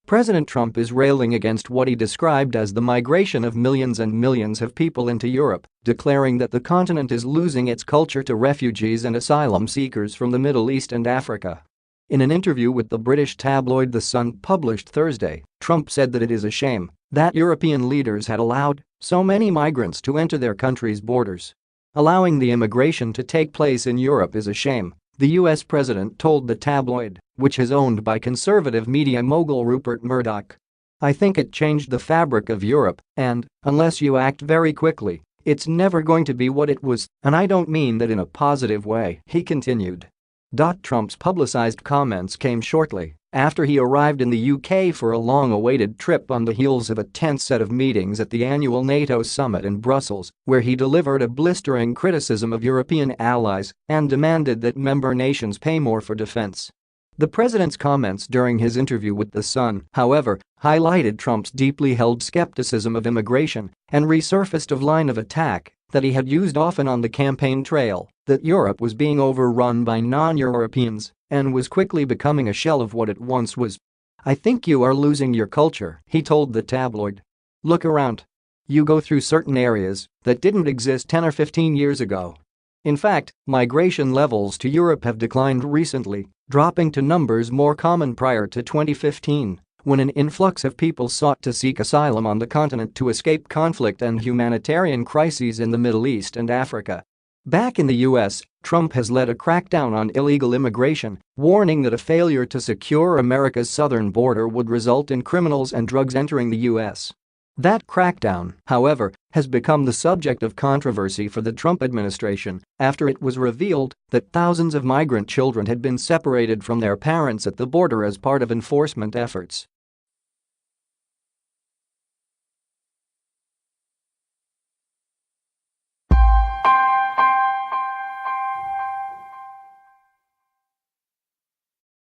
President Trump is railing against what he described as the migration of millions and millions of people into Europe, declaring that the continent is losing its culture to refugees and asylum seekers from the Middle East and Africa. In an interview with the British tabloid The Sun published Thursday, Trump said that it is a shame that European leaders had allowed so many migrants to enter their country's borders. Allowing the immigration to take place in Europe is a shame, the US president told the tabloid, which is owned by conservative media mogul Rupert Murdoch. I think it changed the fabric of Europe, and, unless you act very quickly, it's never going to be what it was, and I don't mean that in a positive way, he continued. Trump's publicized comments came shortly after he arrived in the UK for a long-awaited trip on the heels of a tense set of meetings at the annual NATO summit in Brussels, where he delivered a blistering criticism of European allies and demanded that member nations pay more for defense. The president's comments during his interview with The Sun, however, highlighted Trump's deeply held skepticism of immigration and resurfaced a line of attack that he had used often on the campaign trail, that Europe was being overrun by non-Europeans and was quickly becoming a shell of what it once was. I think you are losing your culture, he told the tabloid. Look around. You go through certain areas that didn't exist 10 or 15 years ago. In fact, migration levels to Europe have declined recently, dropping to numbers more common prior to 2015, when an influx of people sought to seek asylum on the continent to escape conflict and humanitarian crises in the Middle East and Africa. Back in the US, Trump has led a crackdown on illegal immigration, warning that a failure to secure America's southern border would result in criminals and drugs entering the US. That crackdown, however, has become the subject of controversy for the Trump administration after it was revealed that thousands of migrant children had been separated from their parents at the border as part of enforcement efforts.